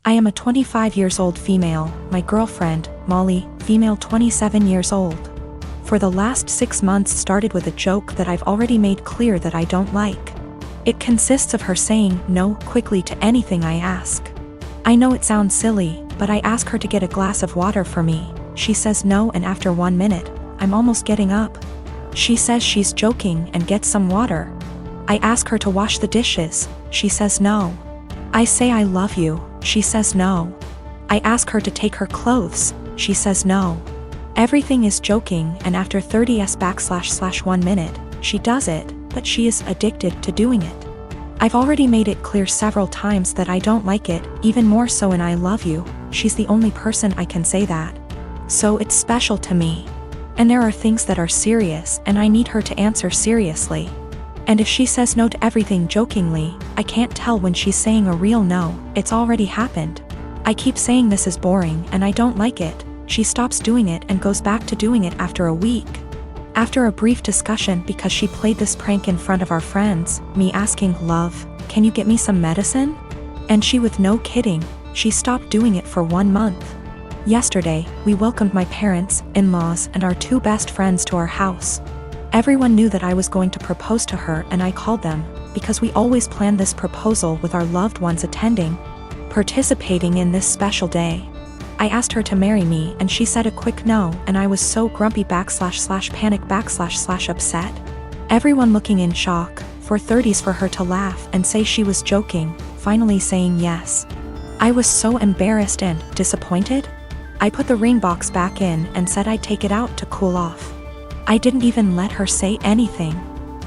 I am a 25 years old female, my girlfriend, Molly, female 27 years old. For the last 6 months started with a joke that I've already made clear that I don't like. It consists of her saying no quickly to anything I ask. I know it sounds silly, but I ask her to get a glass of water for me. She says no, and after 1 minute, I'm almost getting up. She says she's joking and gets some water. I ask her to wash the dishes. She says no. I say I love you. She says no. I ask her to take her clothes. She says no. Everything is joking, and after 30s/1 minute, she does it, but she is addicted to doing it. I've already made it clear several times that I don't like it, even more so in I love you. She's the only person I can say that. So it's special to me. And there are things that are serious, and I need her to answer seriously. And if she says no to everything jokingly, I can't tell when she's saying a real no. It's already happened. I keep saying this is boring and I don't like it. She stops doing it and goes back to doing it after a week. After a brief discussion because she played this prank in front of our friends, me asking, "Love, can you get me some medicine?" And she, with no kidding, she stopped doing it for 1 month. Yesterday, we welcomed my parents, in-laws, and our 2 best friends to our house. Everyone knew that I was going to propose to her, and I called them, because we always plan this proposal with our loved ones attending, participating in this special day. I asked her to marry me, and she said a quick no, and I was so grumpy /panic /upset. Everyone looking in shock, for 30s for her to laugh and say she was joking, finally saying yes. I was so embarrassed and disappointed. I put the ring box back in and said I'd take it out to cool off. I didn't even let her say anything.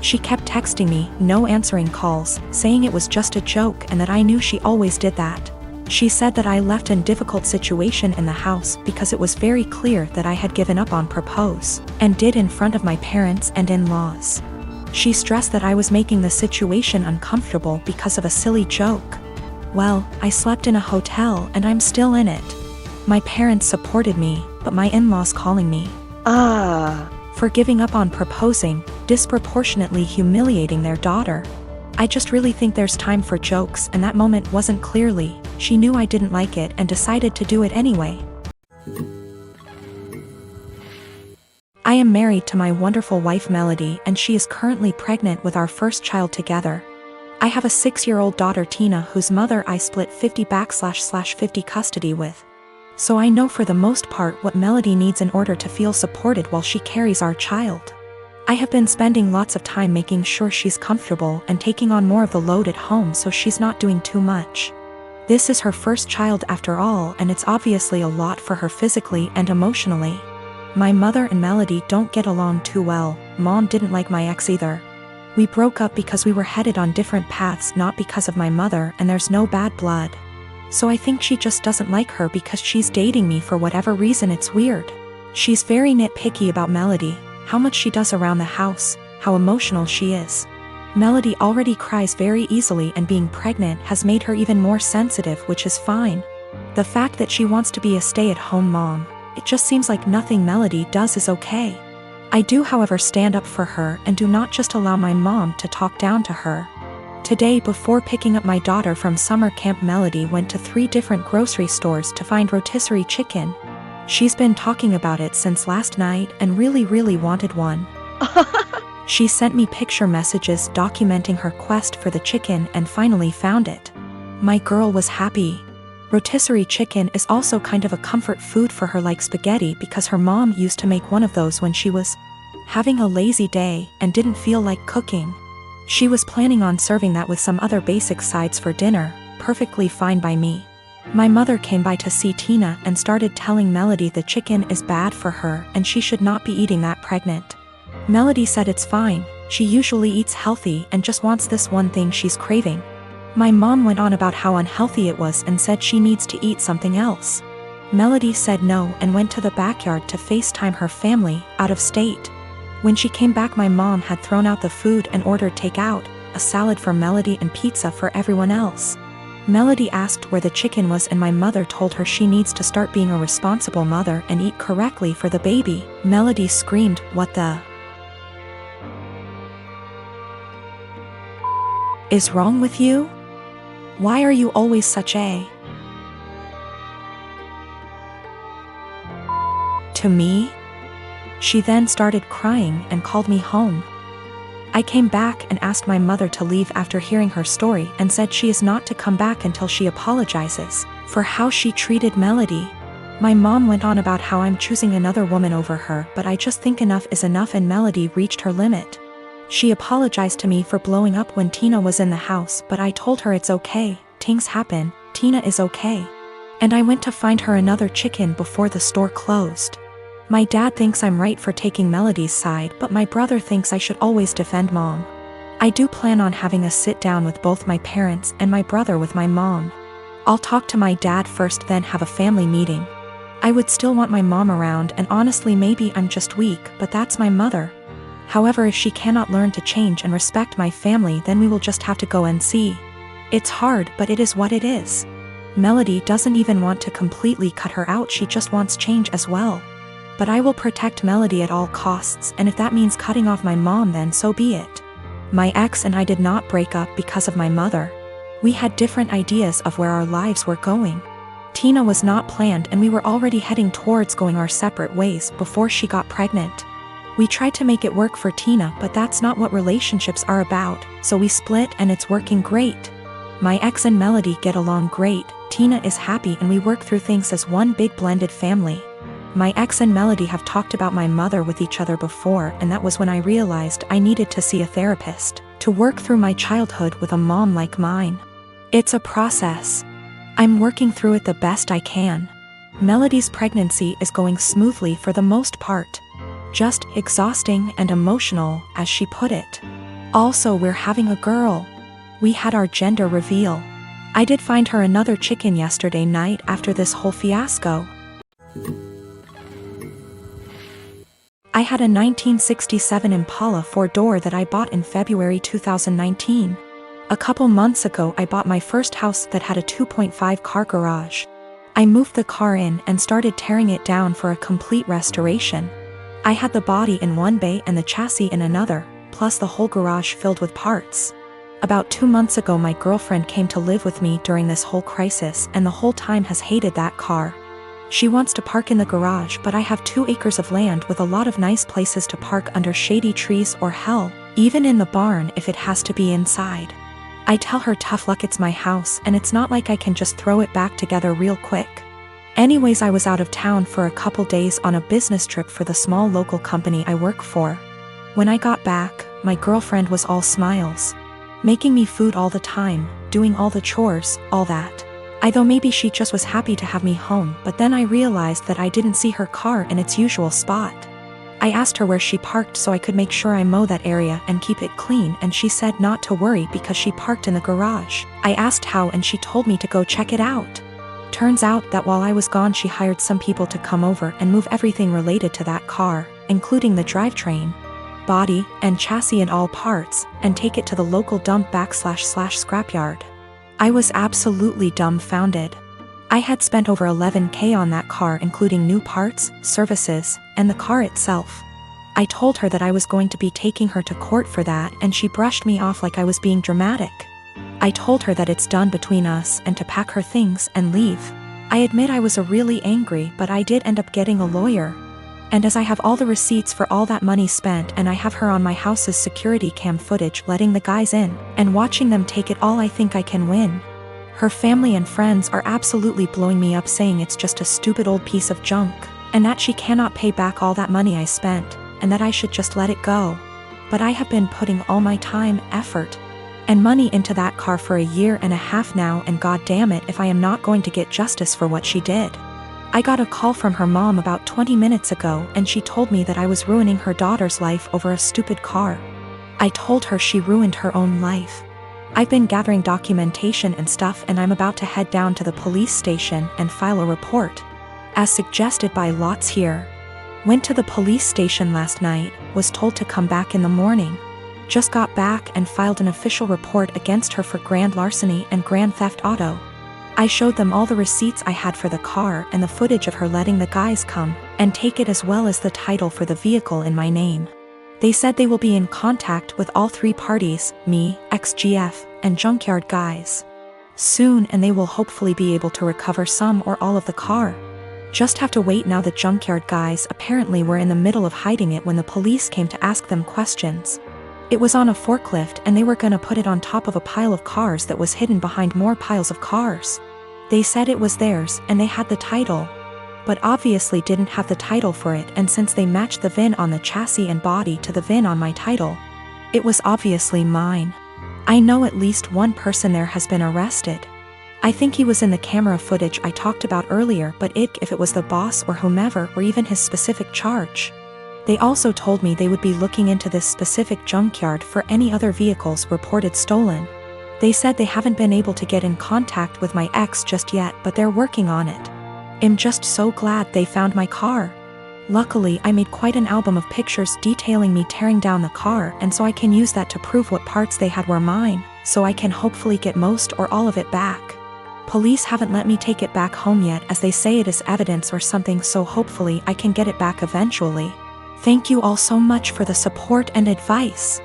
She kept texting me, no answering calls, saying it was just a joke and that I knew she always did that. She said that I left in difficult situation in the house because it was very clear that I had given up on propose, and did in front of my parents and in-laws. She stressed that I was making the situation uncomfortable because of a silly joke. Well, I slept in a hotel and I'm still in it. My parents supported me, but my in-laws calling me for giving up on proposing, disproportionately humiliating their daughter. I just really think there's time for jokes, and that moment wasn't clearly. She knew I didn't like it and decided to do it anyway. I am married to my wonderful wife Melody, and she is currently pregnant with our first child together. I have a 6-year-old daughter Tina, whose mother I split 50/50 custody with. So I know for the most part what Melody needs in order to feel supported while she carries our child. I have been spending lots of time making sure she's comfortable and taking on more of the load at home so she's not doing too much. This is her first child after all, and it's obviously a lot for her physically and emotionally. My mother and Melody don't get along too well. Mom didn't like my ex either. We broke up because we were headed on different paths, not because of my mother, and there's no bad blood. So I think she just doesn't like her because she's dating me for whatever reason. It's weird. She's very nitpicky about Melody, how much she does around the house, how emotional she is. Melody already cries very easily, and being pregnant has made her even more sensitive, which is fine. The fact that she wants to be a stay-at-home mom, it just seems like nothing Melody does is okay. I do, however, stand up for her and do not just allow my mom to talk down to her. Today, before picking up my daughter from summer camp, Melody went to 3 different grocery stores to find rotisserie chicken. She's been talking about it since last night and really wanted one. She sent me picture messages documenting her quest for the chicken and finally found it. My girl was happy. Rotisserie chicken is also kind of a comfort food for her, like spaghetti, because her mom used to make one of those when she was having a lazy day and didn't feel like cooking. She was planning on serving that with some other basic sides for dinner, perfectly fine by me. My mother came by to see Tina and started telling Melody the chicken is bad for her and she should not be eating that pregnant. Melody said it's fine, she usually eats healthy and just wants this one thing she's craving. My mom went on about how unhealthy it was and said she needs to eat something else. Melody said no and went to the backyard to FaceTime her family, out of state. When she came back, my mom had thrown out the food and ordered takeout, a salad for Melody and pizza for everyone else. Melody asked where the chicken was, and my mother told her she needs to start being a responsible mother and eat correctly for the baby. Melody screamed, "What the is wrong with you? Why are you always such a..." To me? She then started crying and called me home. I came back and asked my mother to leave after hearing her story and said she is not to come back until she apologizes for how she treated Melody. My mom went on about how I'm choosing another woman over her, but I just think enough is enough and Melody reached her limit. She apologized to me for blowing up when Tina was in the house, but I told her it's okay, things happen, Tina is okay. And I went to find her another chicken before the store closed. My dad thinks I'm right for taking Melody's side, but my brother thinks I should always defend mom. I do plan on having a sit down with both my parents and my brother with my mom. I'll talk to my dad first, then have a family meeting. I would still want my mom around, and honestly maybe I'm just weak, but that's my mother. However, if she cannot learn to change and respect my family, then we will just have to go and see. It's hard, but it is what it is. Melody doesn't even want to completely cut her out, she just wants change as well. But I will protect Melody at all costs, and if that means cutting off my mom, then so be it. My ex and I did not break up because of my mother. We had different ideas of where our lives were going. Tina was not planned, and we were already heading towards going our separate ways before she got pregnant. We tried to make it work for Tina, but that's not what relationships are about, so we split and it's working great. My ex and Melody get along great, Tina is happy, and we work through things as one big blended family. My ex and Melody have talked about my mother with each other before, and that was when I realized I needed to see a therapist to work through my childhood with a mom like mine. It's a process. I'm working through it the best I can. Melody's pregnancy is going smoothly for the most part. Just exhausting and emotional, as she put it. Also, we're having a girl. We had our gender reveal. I did find her another chicken yesterday night after this whole fiasco. I had a 1967 Impala 4-door that I bought in February 2019. A couple months ago I bought my first house that had a 2.5 car garage. I moved the car in and started tearing it down for a complete restoration. I had the body in one bay and the chassis in another, plus the whole garage filled with parts. About 2 months ago my girlfriend came to live with me during this whole crisis, and the whole time has hated that car. She wants to park in the garage, but I have 2 acres of land with a lot of nice places to park under shady trees, or hell, even in the barn if it has to be inside. I tell her tough luck, it's my house and it's not like I can just throw it back together real quick. Anyways, I was out of town for a couple days on a business trip for the small local company I work for. When I got back, my girlfriend was all smiles. Making me food all the time, doing all the chores, all that. I thought maybe she just was happy to have me home, but then I realized that I didn't see her car in its usual spot. I asked her where she parked so I could make sure I mow that area and keep it clean, and she said not to worry because she parked in the garage. I asked how, and she told me to go check it out. Turns out that while I was gone she hired some people to come over and move everything related to that car, including the drivetrain, body, and chassis and all parts, and take it to the local dump / scrapyard. I was absolutely dumbfounded. I had spent over $11,000 on that car, including new parts, services, and the car itself. I told her that I was going to be taking her to court for that, and she brushed me off like I was being dramatic. I told her that it's done between us and to pack her things and leave. I admit I was really angry, but I did end up getting a lawyer. And as I have all the receipts for all that money spent, and I have her on my house's security cam footage letting the guys in and watching them take it all, I think I can win. Her family and friends are absolutely blowing me up, saying it's just a stupid old piece of junk, and that she cannot pay back all that money I spent, and that I should just let it go. But I have been putting all my time, effort, and money into that car for 1.5 years now, and god damn it if I am not going to get justice for what she did. I got a call from her mom about 20 minutes ago, and she told me that I was ruining her daughter's life over a stupid car. I told her she ruined her own life. I've been gathering documentation and stuff, and I'm about to head down to the police station and file a report, as suggested by lots here. Went to the police station last night, was told to come back in the morning. Just got back and filed an official report against her for grand larceny and grand theft auto. I showed them all the receipts I had for the car and the footage of her letting the guys come and take it, as well as the title for the vehicle in my name. They said they will be in contact with all 3 parties, me, XGF, and junkyard guys, soon, and they will hopefully be able to recover some or all of the car. Just have to wait now. The junkyard guys apparently were in the middle of hiding it when the police came to ask them questions. It was on a forklift and they were gonna put it on top of a pile of cars that was hidden behind more piles of cars. They said it was theirs and they had the title, but obviously didn't have the title for it, and since they matched the VIN on the chassis and body to the VIN on my title, it was obviously mine. I know at least one person there has been arrested. I think he was in the camera footage I talked about earlier, but if it was the boss or whomever or even his specific charge. They also told me they would be looking into this specific junkyard for any other vehicles reported stolen. They said they haven't been able to get in contact with my ex just yet, but they're working on it. I'm just so glad they found my car. Luckily, I made quite an album of pictures detailing me tearing down the car, and so I can use that to prove what parts they had were mine, so I can hopefully get most or all of it back. Police haven't let me take it back home yet, as they say it is evidence or something, so hopefully I can get it back eventually. Thank you all so much for the support and advice.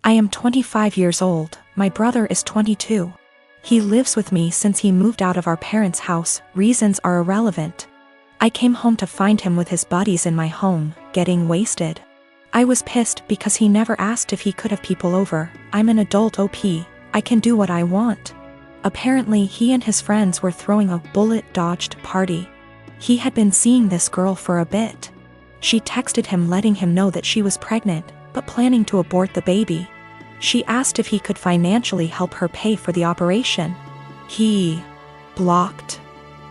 I am 25 years old, my brother is 22. He lives with me since he moved out of our parents' house. Reasons are irrelevant. I came home to find him with his buddies in my home, getting wasted. I was pissed because he never asked if he could have people over. I'm an adult OP, I can do what I want. Apparently he and his friends were throwing a bullet-dodged party. He had been seeing this girl for a bit. She texted him letting him know that she was pregnant, but planning to abort the baby. She asked if he could financially help her pay for the operation. He blocked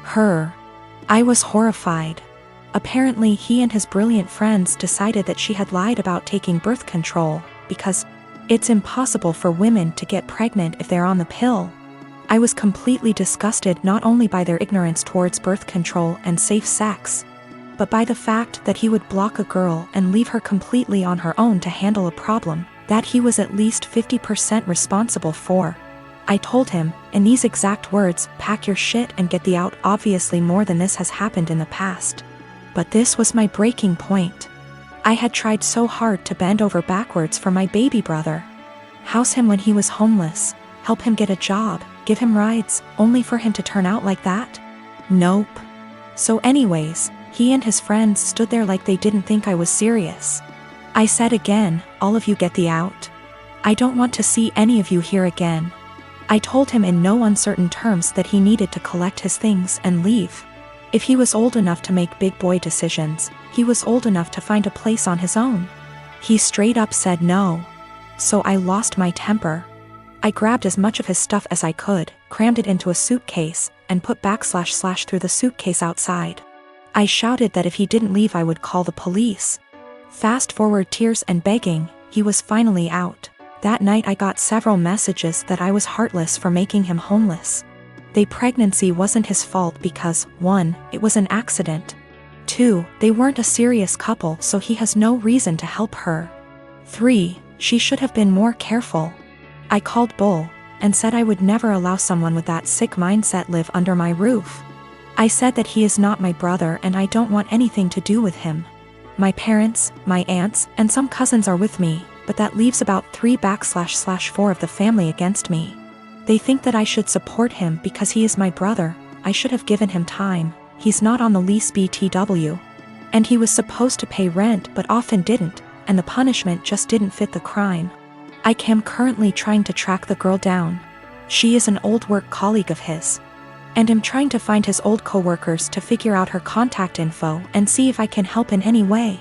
her. I was horrified. Apparently he and his brilliant friends decided that she had lied about taking birth control, because it's impossible for women to get pregnant if they're on the pill. I was completely disgusted not only by their ignorance towards birth control and safe sex, but by the fact that he would block a girl and leave her completely on her own to handle a problem that he was at least 50% responsible for. I told him, in these exact words, pack your shit and get the out. Obviously more than this has happened in the past. But this was my breaking point. I had tried so hard to bend over backwards for my baby brother. House him when he was homeless, help him get a job, give him rides, only for him to turn out like that? Nope. So anyways, he and his friends stood there like they didn't think I was serious. I said again, all of you get the out. I don't want to see any of you here again. I told him in no uncertain terms that he needed to collect his things and leave. If he was old enough to make big boy decisions, he was old enough to find a place on his own. He straight up said no. So I lost my temper. I grabbed as much of his stuff as I could, crammed it into a suitcase, and put / through the suitcase outside. I shouted that if he didn't leave I would call the police. Fast forward tears and begging, he was finally out. That night I got several messages that I was heartless for making him homeless. The pregnancy wasn't his fault because, 1, it was an accident. 2, they weren't a serious couple, so he has no reason to help her. 3, she should have been more careful. I called bull, and said I would never allow someone with that sick mindset live under my roof. I said that he is not my brother and I don't want anything to do with him. My parents, my aunts, and some cousins are with me, but that leaves about 3 / 4 of the family against me. They think that I should support him because he is my brother. I should have given him time. He's not on the lease BTW. And he was supposed to pay rent but often didn't, and the punishment just didn't fit the crime. I am currently trying to track the girl down. She is an old work colleague of his. And I'm trying to find his old coworkers to figure out her contact info and see if I can help in any way.